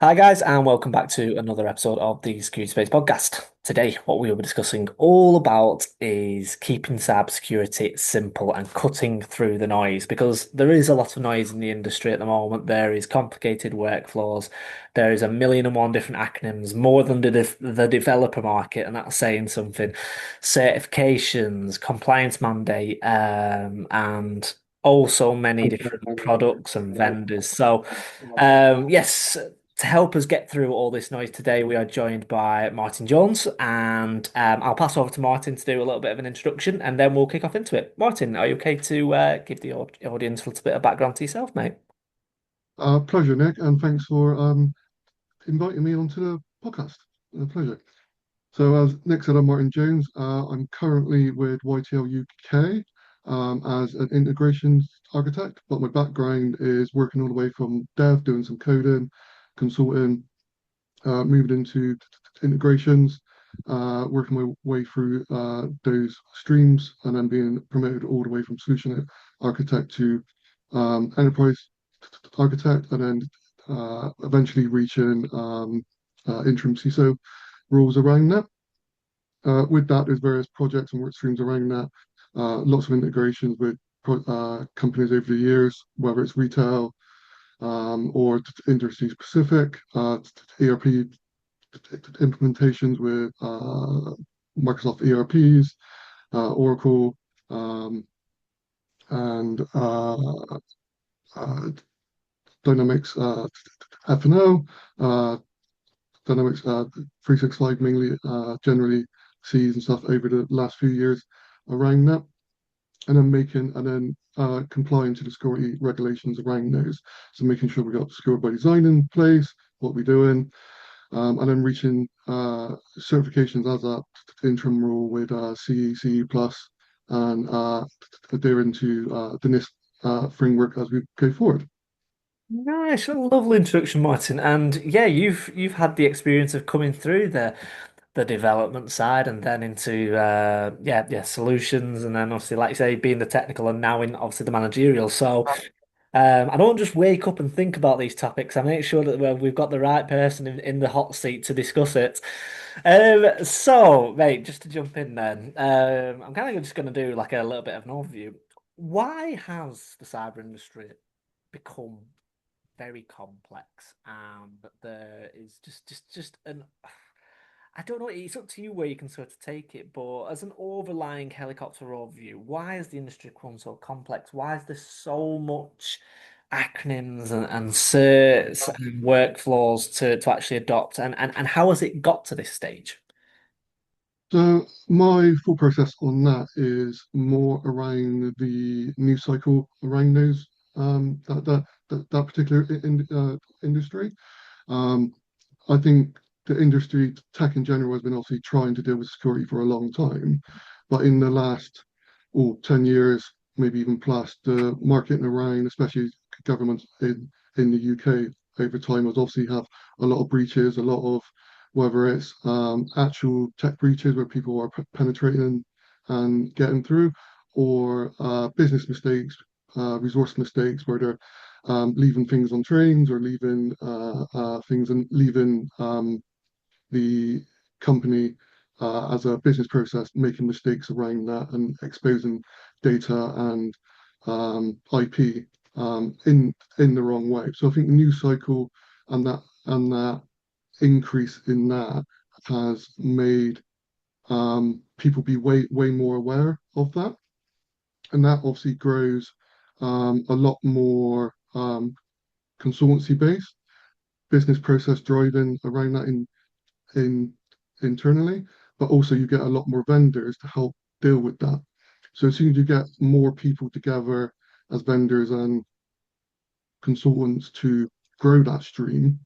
Hi guys, and welcome back to another episode of the Security Space podcast. Today, what we will be discussing all about is keeping cybersecurity simple and cutting through the noise because there is a lot of noise in the industry at the moment. There is complicated workflows, there is a million and one different acronyms, more than the developer market, and that's saying something. Certifications, compliance mandate, and also many different products and vendors. Yes, to help us get through all this noise today, we are joined by Martyn Jones, and I'll pass over to Martyn to do a little bit of an introduction, and then we'll kick off into it. Martyn, are you okay to give the audience a little bit of background to yourself, mate? Pleasure, Nick, and thanks for inviting me onto the podcast. A pleasure. So, as Nick said, I'm Martyn Jones. I'm currently with YTL UK as an integrations architect, but my background is working all the way from dev, doing some coding, consulting, moved into integrations, working my way through those streams, and then being promoted all the way from solution architect to enterprise architect, and then eventually reaching interim CISO roles around that. With that, there's various projects and work streams around that. Lots of integrations with companies over the years, whether it's retail or industry specific, ERP implementations with Microsoft ERPs, Oracle, and uh, Dynamics F&O, Dynamics 365 mainly, generally C's and stuff over the last few years around that, and then complying to the security regulations around those. So making sure we got secure by design in place, what we're doing, and then reaching certifications as a interim rule with CE plus, and adhering to the NIST framework as we go forward. Nice, a lovely introduction, Martin. And yeah, you've had the experience of coming through the development side and then into solutions, and then obviously, like you say, being the technical and now in obviously the managerial. So I don't just wake up and think about these topics. I make sure that we've got the right person in the hot seat to discuss it. So, mate, just to jump in then, I'm kind of just going to do like a little bit of an overview. Why has the cyber industry become very complex and there is just an I don't know. It's up to you where you can sort of take it, but as an overlying helicopter overview, why is the industry become so complex? Why is there so much acronyms and certs and workflows to actually adopt? And how has it got to this stage? So my full process on that is more around the news cycle around those that particular industry. Um, I think the industry, tech in general, has been obviously trying to deal with security for a long time, but in the last 10 years, maybe even plus, the marketing around, especially governments in the UK over time, has obviously have a lot of breaches, a lot of whether it's actual tech breaches where people are penetrating and getting through, or business mistakes, resource mistakes where they're leaving things on trains or leaving things and leaving the company as a business process, making mistakes around that and exposing data and IP in the wrong way. So I think the news cycle and that increase in that has made people be way more aware of that, and that obviously grows a lot more consultancy based business process driving around that in internally, but also you get a lot more vendors to help deal with that. So as soon as you get more people together as vendors and consultants to grow that stream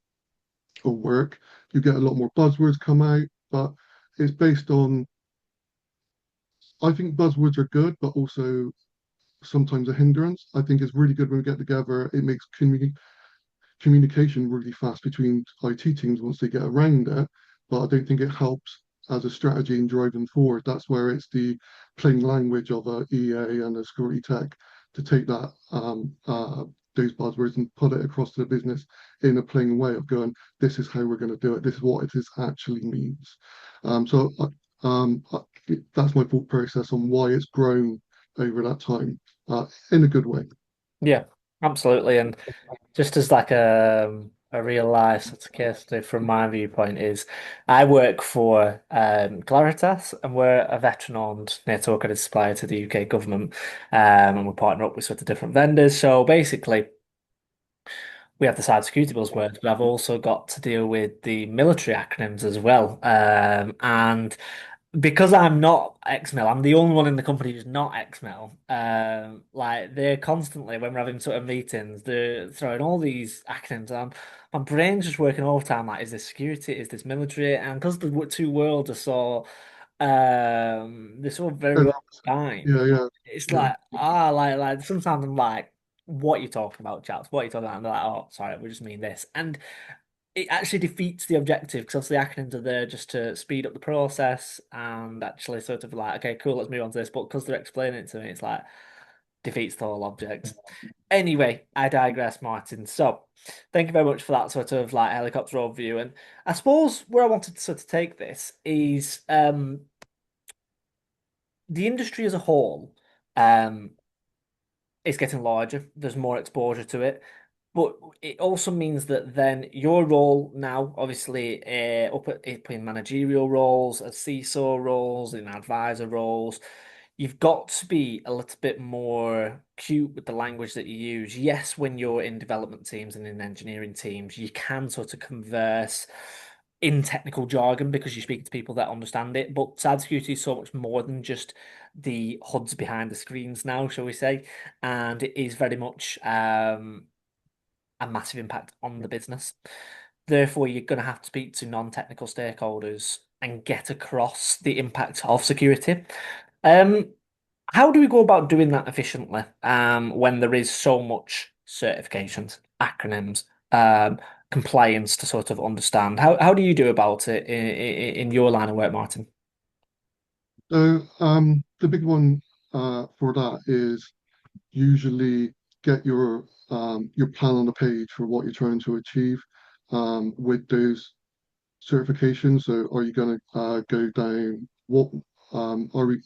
of work, you get a lot more buzzwords come out, but it's based on, I think buzzwords are good, but also sometimes a hindrance. I think it's really good when we get together. It makes communication really fast between IT teams once they get around it, but I don't think it helps as a strategy in driving forward. That's where it's the plain language of a EA and a security tech to take that those buzzwords and put it across to the business in a plain way of going, this is how we're going to do it. This is what it is actually means. So that's my thought process on why it's grown over that time in a good way. Yeah, absolutely. And just as like a real life sort of case study from my viewpoint is I work for Claritas, and we're a veteran-owned NATO accredited supplier to the UK government, and we partner up with sort of different vendors. So basically, we have the cybersecurity buzzwords, but I've also got to deal with the military acronyms as well. And because I'm not XML, I'm the only one in the company who's not XML. Like they're constantly, when we're having sort of meetings, they're throwing all these acronyms on. My brain's just working overtime. Like, is this security? Is this military? And because the two worlds are so, they're so very And well combined. yeah, yeah, It's yeah. like like sometimes I'm like, what are you talking about, chaps? What are you talking about? And they're like, oh, sorry, we just mean this. And it actually defeats the objective because obviously the acronyms are there just to speed up the process and actually sort of like, okay, cool, let's move on to this. But because they're explaining it to me, it's like defeats the whole object. Anyway, I digress, Martin. So thank you very much for that sort of like helicopter overview. And I suppose where I wanted to sort of take this is the industry as a whole. Um, it's getting larger. There's more exposure to it. But it also means that then your role now, obviously, up in managerial roles, as CISO roles, in advisor roles, you've got to be a little bit more cute with the language that you use. Yes, when you're in development teams and in engineering teams, you can sort of converse in technical jargon because you're speaking to people that understand it. But cybersecurity is so much more than just the HUDs behind the screens now, shall we say? And it is very much a massive impact on the business. Therefore, you're going to have to speak to non-technical stakeholders and get across the impact of security. Um, how do we go about doing that efficiently when there is so much certifications, acronyms, compliance to sort of understand? How do you do about it in your line of work, Martin? So the big one for that is usually get your plan on the page for what you're trying to achieve with those certifications. So are you going to go down what are we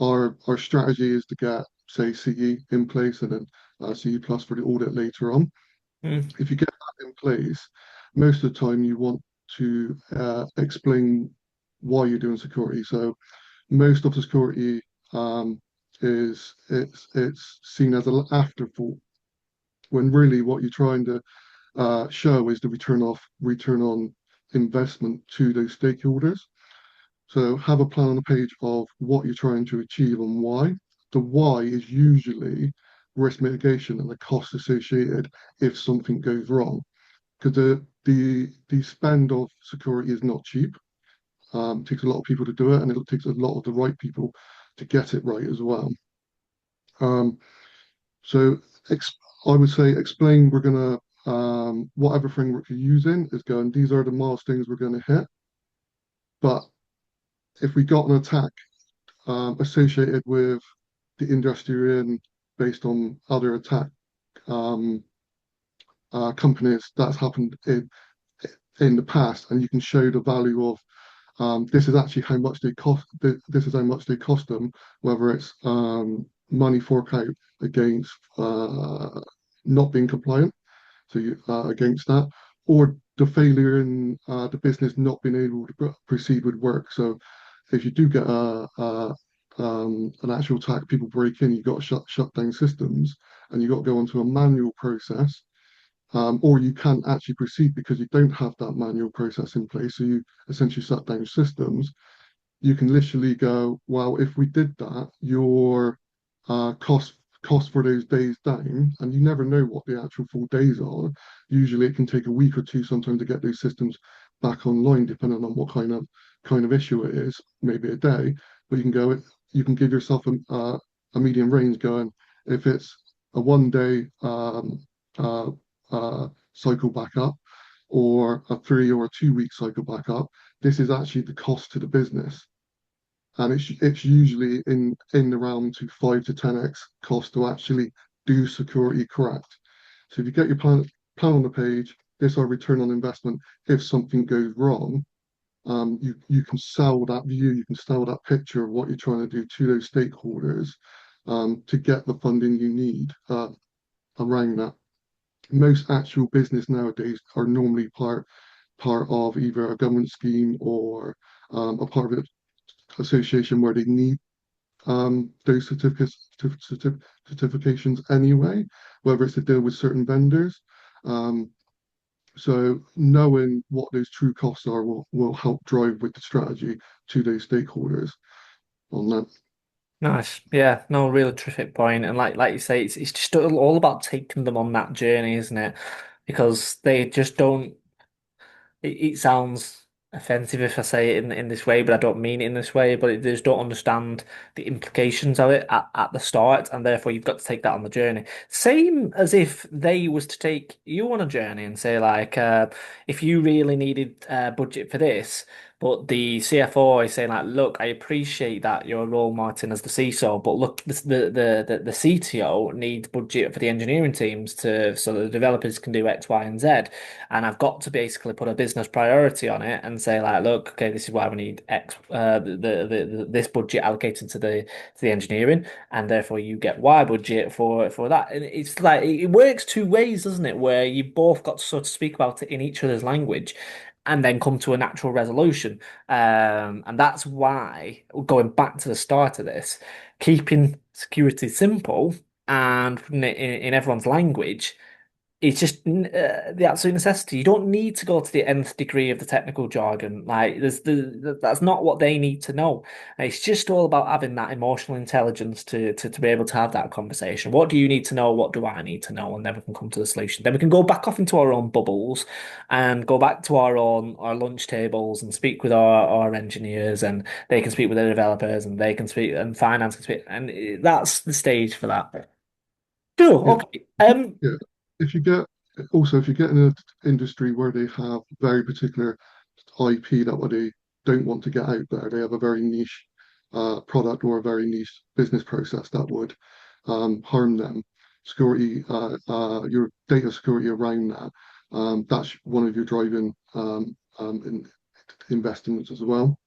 our strategy is to get say CE in place and then CE plus for the audit later on. Mm, If you get that in place, most of the time you want to explain why you're doing security. So most of the security is it's seen as an afterthought when really what you're trying to show is the return on investment to those stakeholders. So have a plan on the page of what you're trying to achieve and why. The why is usually risk mitigation and the cost associated if something goes wrong. Because the spend of security is not cheap. It takes a lot of people to do it, and it takes a lot of the right people to get it right as well. Um, so ex I would say explain we're gonna whatever framework you're using is going. These are the milestones we're going to hit. But if we got an attack associated with the industry you're in based on other attack um, companies that's happened in the past, and you can show the value of this is actually how much they cost. This is how much they cost them, whether it's money fork out against not being compliant, so against that, or the failure in the business not being able to proceed with work. So if you do get an actual attack, people break in, you've got to shut down systems, and you've got to go onto a manual process, or you can't actually proceed because you don't have that manual process in place. So you essentially shut down systems. You can literally go, well, if we did that, your cost for those days down, and you never know what the actual full days are. Usually, it can take a week or two sometimes to get those systems back online, depending on what kind of issue it is. Maybe a day, but you can give yourself a medium range going. If it's a 1 day uh, cycle back up, or a 3 or 2 week cycle back up, this is actually the cost to the business, and it's usually in the realm to 5 to 10x cost to actually do security correct. So if you get your plan on the page, this our return on investment. If something goes wrong, you can sell that view, you can sell that picture of what you're trying to do to those stakeholders to get the funding you need around that. Most actual business nowadays are normally part of either a government scheme or a part of an association where they need those certifications anyway, whether it's to deal with certain vendors. Um, so knowing what those true costs are will help drive with the strategy to those stakeholders on that. Nice. Yeah, no, really terrific point. And like you say, it's just all about taking them on that journey, isn't it? Because they just don't. It sounds offensive if I say it in this way, but I don't mean it in this way. But they just don't understand the implications of it at the start, and therefore you've got to take that on the journey. Same as if they was to take you on a journey and say like, if you really needed budget for this. But the CFO is saying like, look, I appreciate that you're a role Martin as the CISO, but look, the CTO needs budget for the engineering teams to so the developers can do X, Y, and Z. And I've got to basically put a business priority on it and say like, look, okay, this is why we need X, this budget allocated to the engineering, and therefore you get Y budget for that. And it's like it works two ways, doesn't it? Where you both got to sort of speak about it in each other's language. And then come to a natural resolution. And that's why, going back to the start of this, keeping security simple and putting it in everyone's language it's just the absolute necessity. You don't need to go to the nth degree of the technical jargon. Like, that's not what they need to know. It's just all about having that emotional intelligence to be able to have that conversation. What do you need to know? What do I need to know? And then we can come to the solution. Then we can go back off into our own bubbles and go back to our lunch tables and speak with our engineers, and they can speak with the developers, and they can speak, and finance can speak, and that's the stage for that. Cool. Yeah, Okay. yeah. If you get also if you get in an industry where they have very particular IP that what they don't want to get out there, they have a very niche product or a very niche business process that would harm them. Security, your data security around that, that's one of your driving investments as well.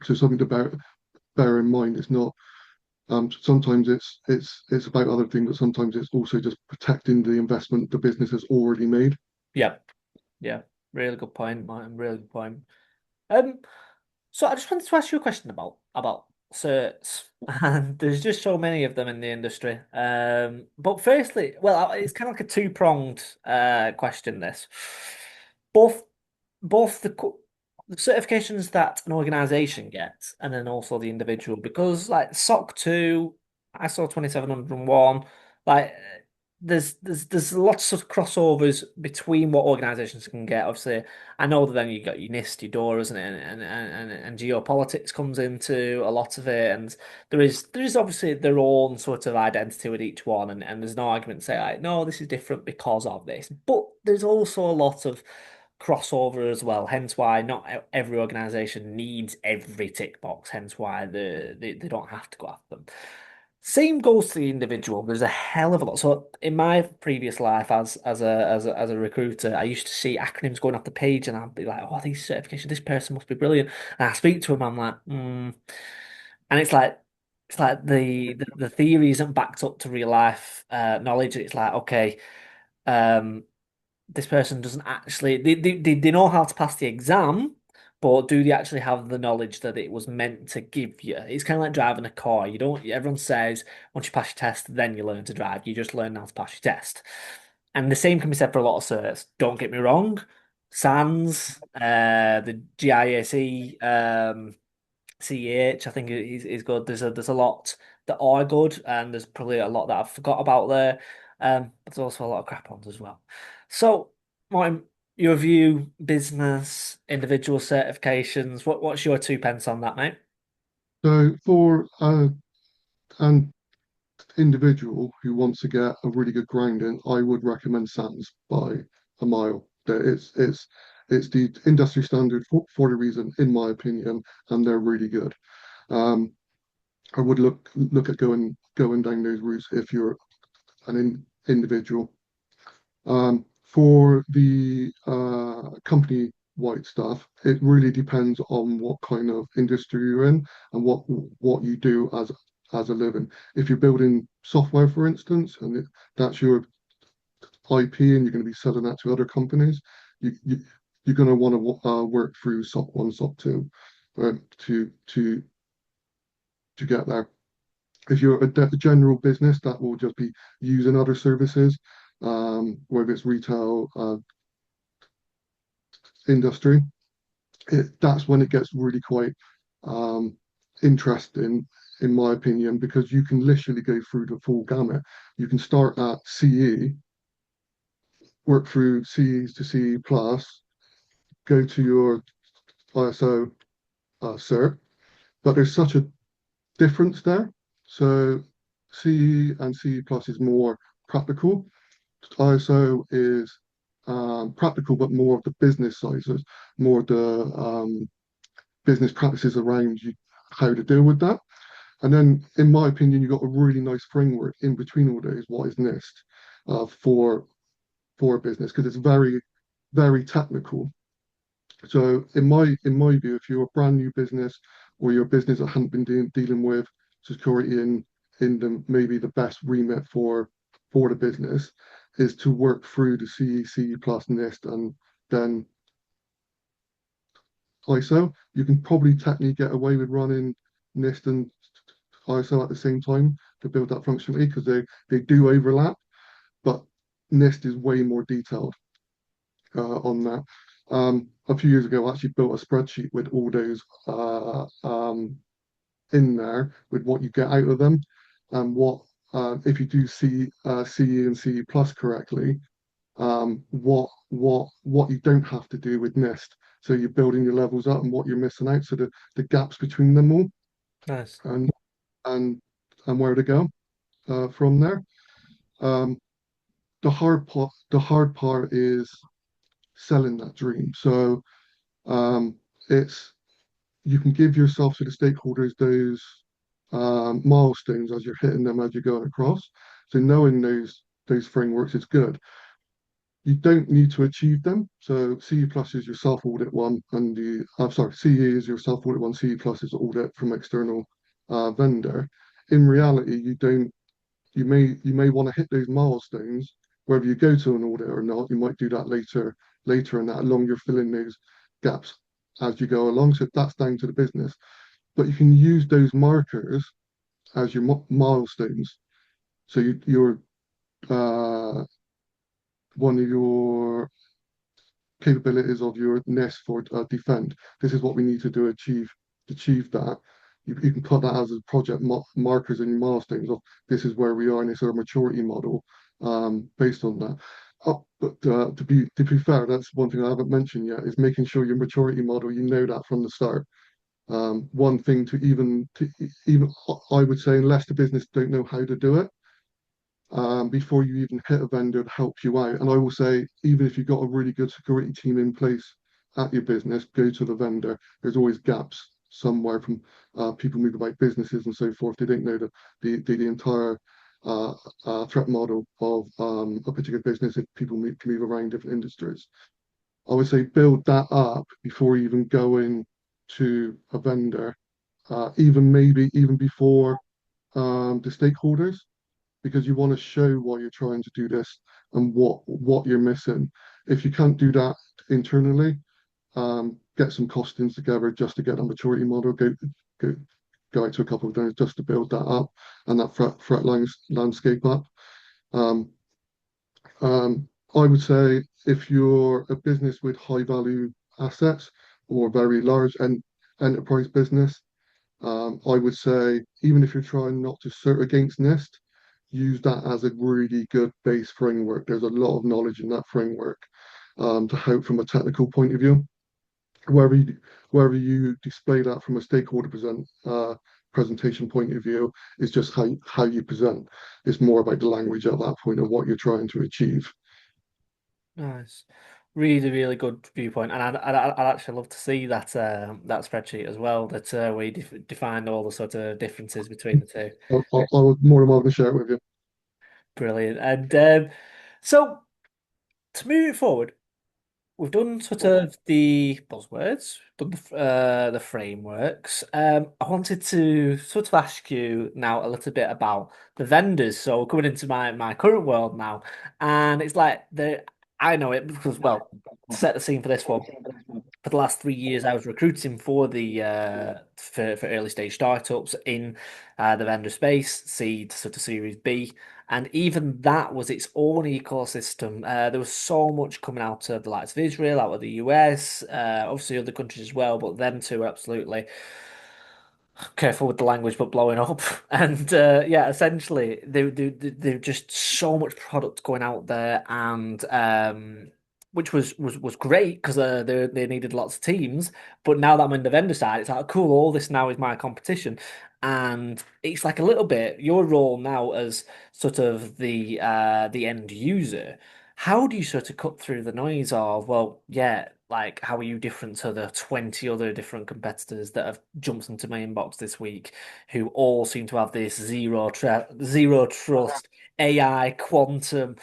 So something to bear in mind. It's not sometimes it's about other things, but sometimes it's also just protecting the investment the business has already made. Yeah. Yeah, really good point, Martin. Really good point. Um, so I just wanted to ask you a question about certs, and there's just so many of them in the industry. But firstly, well, it's kind of like a two-pronged question. This, both both the certifications that an organization gets, and then also the individual, because like SOC 2, ISO 2701, like there's lots of crossovers between what organizations can get. Obviously, I know that then you got your NIST, your DORAs, and geopolitics comes into a lot of it, and there is obviously their own sort of identity with each one, and there's no argument to say like, no, this is different because of this. But there's also a lot of crossover as well, hence why not every organization needs every tick box, hence why they don't have to go after them. Same goes to the individual. There's a hell of a lot. So in my previous life as a recruiter, I used to see acronyms going off the page, and I'd be like, "Oh, these certifications, this person must be brilliant." And I speak to him, I'm like, and it's like the theory isn't backed up to real life knowledge. It's like, okay, um, this person doesn't actually they know how to pass the exam, but do they actually have the knowledge that it was meant to give you? It's kind of like driving a car. You don't, everyone says once you pass your test, then you learn to drive. You just learn how to pass your test. And the same can be said for a lot of certs. Don't get me wrong. SANS, the GIAC, CEH, I think is good. There's a lot that are good, and there's probably a lot that I've forgot about there. But there's also a lot of crap ones as well. So, Martin, your view, business, individual certifications, what's your two pence on that, mate? So for an individual who wants to get a really good grounding, I would recommend SANS by a mile. It's the industry standard for the reason, in my opinion, and they're really good. Um, I would look at going down those routes if you're an individual. For the company-wide stuff, it really depends on what kind of industry you're in and what you do as a living. If you're building software, for instance, and that's your IP and you're going to be selling that to other companies, you you're going to want to work through SOC 1, SOC 2, right, to get there. If you're a general business, that will just be using other services, whether it's retail, industry. That's when it gets really quite um, interesting, in my opinion, because you can literally go through the full gamut. You can start at CE, work through CE to CE plus, go to your ISO cert, but there's such a difference there. So CE and CE plus is more practical. ISO is practical, but more of the business sizes, more of the business practices around you, how to deal with that. And then, in my opinion, you've got a really nice framework in between all those. What is NIST for a business? Because it's very, very technical. So, in my view, if you're a brand new business or you're a business that hadn't been dealing with security in the maybe the best remit for the business, is to work through the CEC plus NIST and then ISO. You can probably technically get away with running NIST and ISO at the same time to build that functionality because they do overlap, but NIST is way more detailed on that. A few years ago, I actually built a spreadsheet with all those in there with what you get out of them and what if you do CE and CE plus correctly, what you don't have to do with NIST. So you're building your levels up and what you're missing out. So the gaps between them all Nice. and and and where to go from there. Um, the hard part is selling that dream. So um, it's you can give yourself to the stakeholders those milestones as you're hitting them as you're going across. So knowing those frameworks is good. You don't need to achieve them. So CE plus is your self-audit one, and I'm sorry, CE is your self-audit one, CE plus is audit from external vendor. In reality, you may want to hit those milestones, whether you go to an audit or not. You might do that later in that, along you're filling those gaps as you go along. So that's down to the business. But you can use those markers as your milestones. So your one of your capabilities of your nest for defend. This is what we need to do to achieve that. You can put that as a project markers and your milestones of this is where we are in this sort of maturity model based on that. But to be fair, that's one thing I haven't mentioned yet is making sure your maturity model you know that from the start. One thing to even I would say unless the business don't know how to do it, before you even hit a vendor to help you out. And I will say, even if you've got a really good security team in place at your business, go to the vendor. There's always gaps somewhere from people move about businesses and so forth. They don't know the entire threat model of a particular business if people can move around different industries. I would say build that up before even going to a vendor, even maybe even before the stakeholders because you want to show why you're trying to do this and what you're missing. If you can't do that internally, get some costings together just to get a maturity model. Go, go out to a couple of those just to build that up and that threat landscape up. Um, I would say if you're a business with high value assets or very large enterprise business, I would say even if you're trying not to cert against NIST, use that as a really good base framework. There's a lot of knowledge in that framework to help from a technical point of view. Wherever you, wherever you display that from a stakeholder presentation point of view is just how you present. It's more about the language at that point of what you're trying to achieve. Nice. Really, really good viewpoint. And I'd actually love to see that spreadsheet as well, that where you defined all the sort of differences between the two. I would more than welcome to share it with you. Brilliant. And so. to move it forward, we've done sort of the buzzwords, done the frameworks. I wanted to sort of ask you now a little bit about the vendors. So coming into my current world now, and it's like the I know it because well, to set the scene for this one. For the last 3 years, I was recruiting for the for early stage startups in the vendor space, seed sort of Series B, and even that was its own ecosystem. There was so much coming out of the likes of Israel, out of the US, obviously other countries as well, but them two are absolutely careful with the language, but blowing up. And yeah, essentially, they just so much product going out there, and which was great because they needed lots of teams. But now that I'm in the vendor side, it's like cool. All this now is my competition, and it's like a little bit your role now as sort of the end user. How do you sort of cut through the noise of, well, yeah, like how are you different to the 20 other different competitors that have jumped into my inbox this week who all seem to have this zero trust AI quantum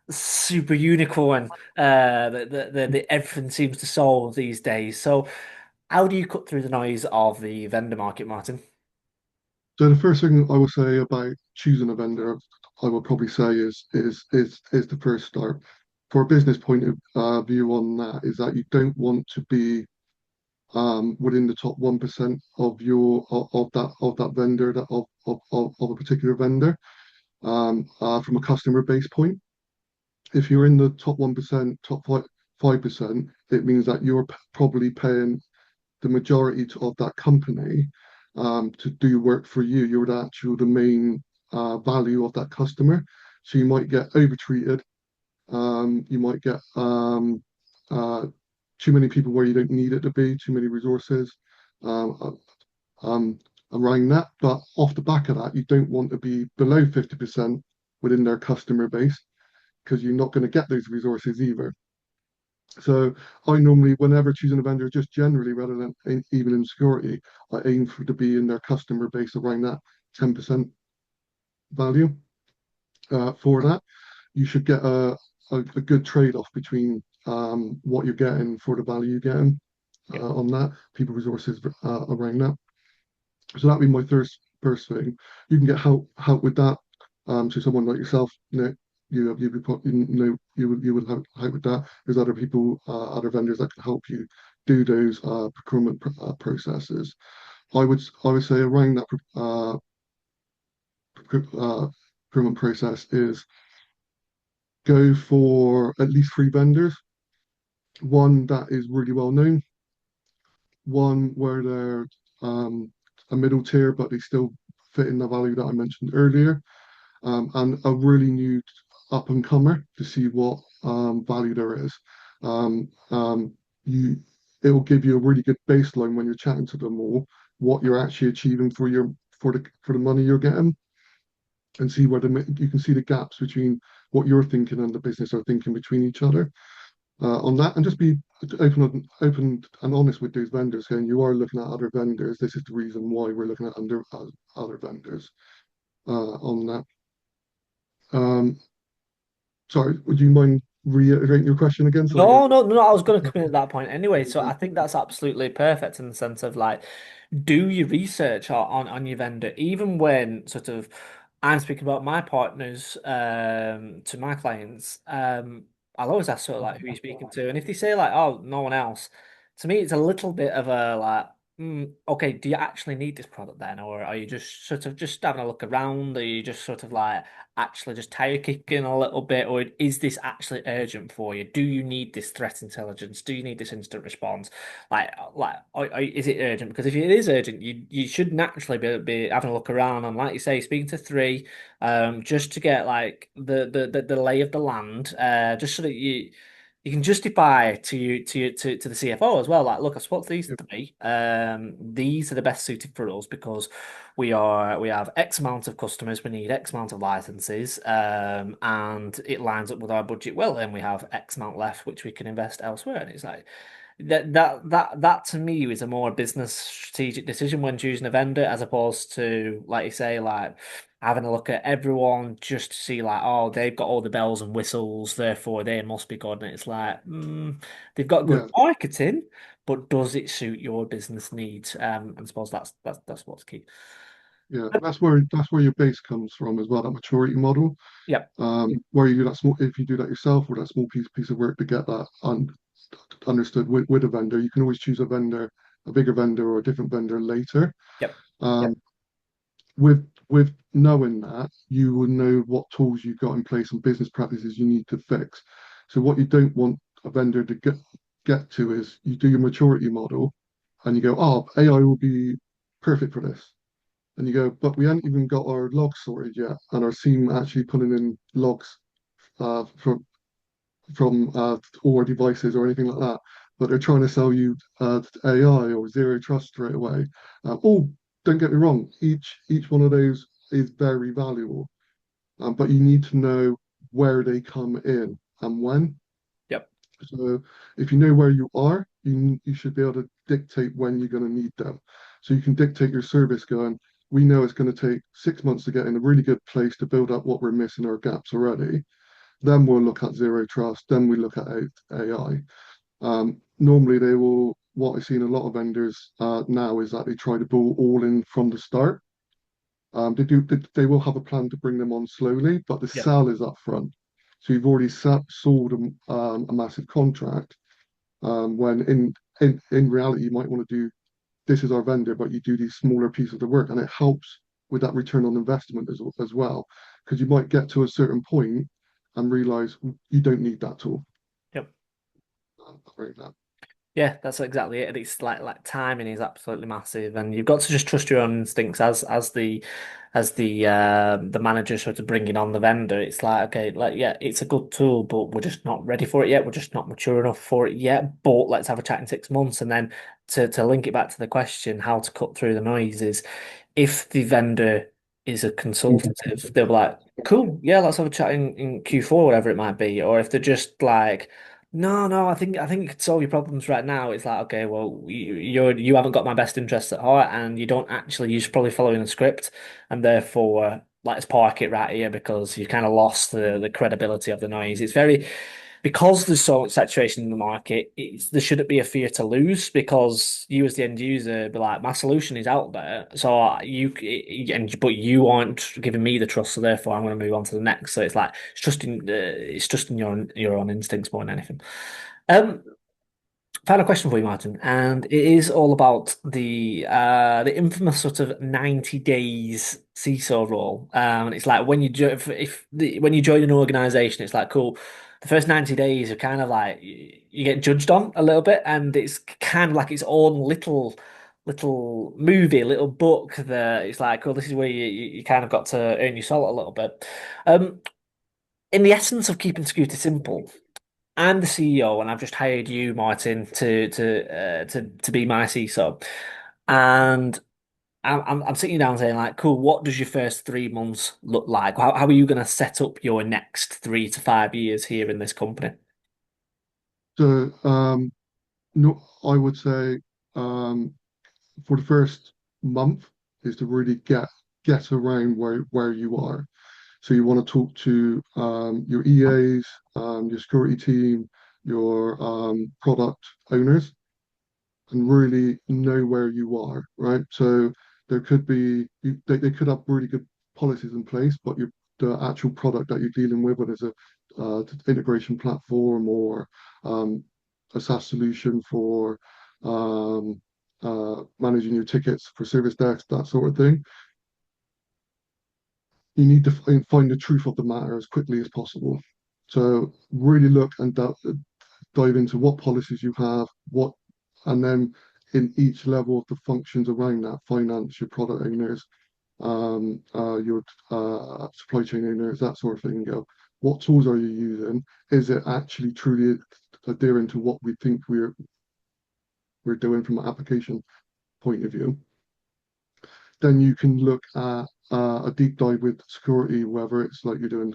super unicorn that everything seems to solve these days. So how do you cut through the noise of the vendor market, Martin? So the first thing I will say about choosing a vendor, I will probably say is the first start. For a business point of view on that, is that you don't want to be within the top 1% of of that vendor of a particular vendor from a customer base point. If you're in the top 1%, top 5%, it means that you're probably paying the majority of that company to do work for you. You're the main value of that customer. So you might get overtreated. You might get uh, too many people where you don't need it to be, too many resources um, around that. But off the back of that, you don't want to be below 50% within their customer base because you're not going to get those resources either. So I normally, whenever choosing a vendor, just generally rather than even in security, I aim for to be in their customer base around that 10% value. For that, you should get a good trade-off between what you're getting for the value you're getting Yep. on that, people resources around that. So that'd be my first thing. You can get help with that. So someone like yourself, Nick, you would put, you would help with that. There's other people, other vendors that can help you do those procurement processes. I would say around that procurement process is go for at least three vendors. One that is really well known, one where they're a middle tier, but they still fit in the value that I mentioned earlier, and a really new up and comer to see what value there is. Um, um, you, it will give you a really good baseline when you're chatting to them all, what you're actually achieving for the money you're getting, and see where you can see the gaps between what you're thinking and the business are thinking between each other on that, and just be open and honest with those vendors, saying you are looking at other vendors. This is the reason why we're looking at other vendors on that. Um, Sorry, would you mind reiterating your question again? Sorry. No, no, no. I was going to come in at that point anyway. So I think that's absolutely perfect in the sense of like, do your research on your vendor, even when sort of I'm speaking about my partners to my clients. I'll always ask sort of like who you're speaking to, and if they say like, oh, no one else, to me it's a little bit of a like. Okay, do you actually need this product then, or are you just sort of just having a look around? Are you just sort of like actually just tire kicking a little bit, or is this actually urgent for you? Do you need this threat intelligence? Do you need this instant response? Is it urgent? Because if it is urgent, you should naturally be having a look around and, like you say, speaking to three, just to get like the lay of the land, just so that you can justify to the CFO as well. Like, look, I spoke to these Yep. three. These are the best suited for us because we have X amount of customers, we need X amount of licenses, and it lines up with our budget well, then we have X amount left which we can invest elsewhere. And it's like that to me is a more business strategic decision when choosing a vendor as opposed to, like you say, like having a look at everyone just to see like, oh, they've got all the bells and whistles, therefore they must be good. And it's like, they've got good Yeah, marketing, but does it suit your business needs? And I suppose that's what's key. yeah. That's where your base comes from as well, that maturity model. Yep, Where you do that small, if you do that yourself or that small piece of work to get that understood with a vendor, you can always choose a vendor, a bigger vendor or a different vendor later. yep, Um, with knowing that, you will know what tools you've got in place and business practices you need to fix. So what you don't want a vendor to get to is you do your maturity model and you go, oh, AI will be perfect for this. And you go, but we haven't even got our logs sorted yet, and our team actually putting in logs from all our devices or anything like that. But they're trying to sell you AI or zero trust straight away. Oh, don't get me wrong, each one of those is very valuable, but you need to know where they come in and when. yep, So if you know where you are, you should be able to dictate when you're going to need them. So you can dictate your service going, we know it's going to take 6 months to get in a really good place to build up what we're missing our gaps already. Then we'll look at zero trust. Then we look at AI. Normally, they will. What I've seen a lot of vendors now is that they try to pull all in from the start. They will have a plan to bring them on slowly, but the yep, sell is up front. So you've already sold a massive contract. When in reality, you might want to do this is our vendor, but you do these smaller pieces of work, and it helps with that return on investment as well, because you might get to a certain point and realize you don't need that tool. yep. Right now. Yeah, that's exactly it. And it's like timing is absolutely massive, and you've got to just trust your own instincts as the manager sort of bringing on the vendor. It's like, okay, like yeah, it's a good tool, but we're just not ready for it yet. We're just not mature enough for it yet. But let's have a chat in 6 months, and then to link it back to the question, how to cut through the noise is if the vendor is a consultative, they'll be like, cool, yeah, let's have a chat in Q4, whatever it might be. Or if they're just like, no, I think it could solve your problems right now. It's like, okay, well, you haven't got my best interests at heart, and you don't actually. You're probably following a script, and therefore, let's park it right here because you've kind of lost the credibility of the noise. It's very because there's so much saturation in the market. There shouldn't be a fear to lose because you as the end user be like, my solution is out there, so but you aren't giving me the trust, so therefore I'm going to move on to the next. So it's like it's trusting your own instincts more than anything. Um, Final question for you, Martin, and it is all about the infamous sort of 90 days CISO role. It's like when you when you join an organization, it's like cool. The first 90 days are kind of like you get judged on a little bit, and it's kind of like its own little movie, little book that it's like, oh, this is where you kind of got to earn your salt a little bit. Um, in the essence of keeping security simple. I'm the CEO, and I've just hired you, Martin, to be my CISO. And I'm sitting down saying like, cool, what does your first 3 months look like? How are you going to set up your next 3 to 5 years here in this company? So, no, I would say for the first month is to really get around where you are. So you want to talk to your EAs, your security team, your product owners, and really know where you are, right? So there could be they could have really good policies in place, but the actual product that you're dealing with, whether it's a integration platform or um, a SaaS solution for managing your tickets for service desks, that sort of thing, you need to find the truth of the matter as quickly as possible. So really look and dive into what policies you have, and then in each level of the functions around that, finance, your product owners, your supply chain owners, that sort of thing. You go, what tools are you using? Is it actually truly adhering to what we think we're doing from an application point of view? Then you can look at a deep dive with security, whether it's like you're doing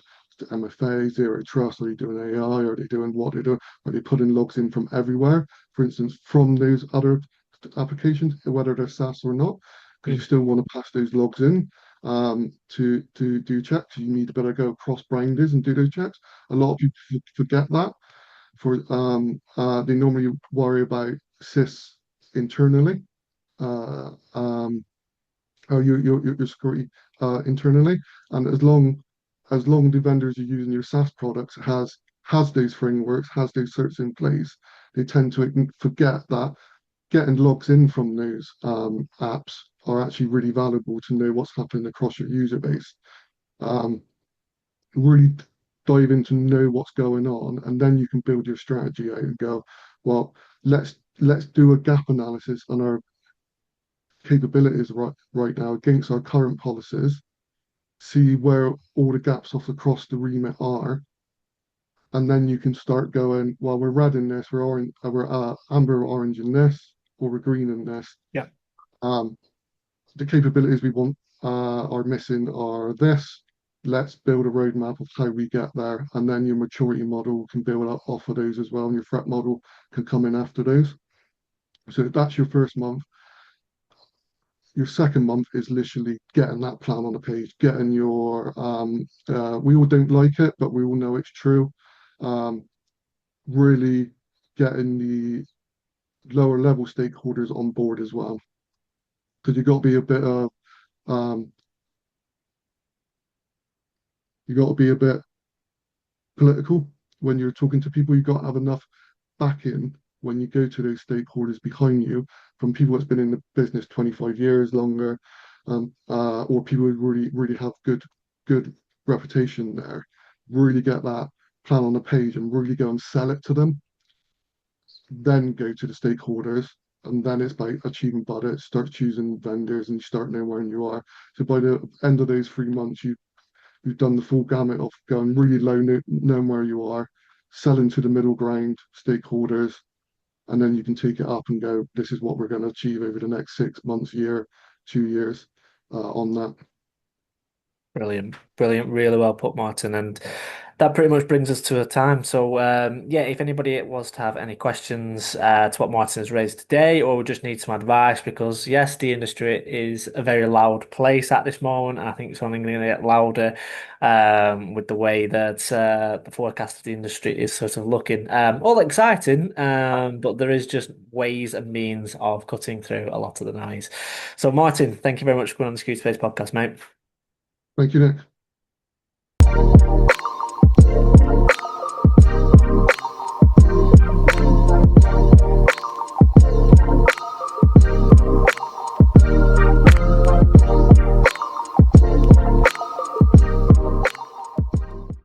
MFA, zero trust, are you doing AI, are they doing what they're doing? Are they putting logs in from everywhere? For instance, from those other applications, whether they're SaaS or not, because you Mm. still want to pass those logs in. to do checks. You need to better go across boundaries and do those checks. A lot of people forget that. They normally worry about sys internally, uh, um, or your security internally, and as long the vendors you're using your SaaS products has those frameworks, has those certs in place, they tend to forget that getting logs in from those apps are actually really valuable to know what's happening across your user base. Um, really dive in to know what's going on, and then you can build your strategy out and go, well, let's do a gap analysis on our capabilities right now against our current policies, see where all the gaps off across the remit are, and then you can start going, well, we're red in this, we're amber or orange in this, or we're green in this. Yeah, Um, the capabilities we want are missing are this. Let's build a roadmap of how we get there, and then your maturity model can build up off of those as well, and your threat model can come in after those. So that's your first month. Your second month is literally getting that plan on the page, getting your we all don't like it, but we all know it's true. Um, really getting the lower level stakeholders on board as well, because you've got to be a bit of um, you got to be a bit political when you're talking to people. You've got to have enough backing when you go to those stakeholders behind you from people that's been in the business 25 years longer, or people who really have good reputation there. Really get that plan on the page and really go and sell it to them. Then go to the stakeholders, and then it's by achieving budget, start choosing vendors, and you start knowing where you are. So by the end of those 3 months, you've done the full gamut of going really low, knowing where you are, selling to the middle ground stakeholders, and then you can take it up and go, this is what we're going to achieve over the next 6 months, year, 2 years on that. brilliant, brilliant, really well put, Martin. And that pretty much brings us to a time. So, yeah, if anybody was to have any questions to what Martin has raised today, or would just need some advice, because yes, the industry is a very loud place at this moment, and I think it's only going to get louder with the way that the forecast of the industry is sort of looking. All exciting, but there is just ways and means of cutting through a lot of the noise. So, Martin, thank you very much for coming on the Security Space podcast, mate. Thank you, Nick.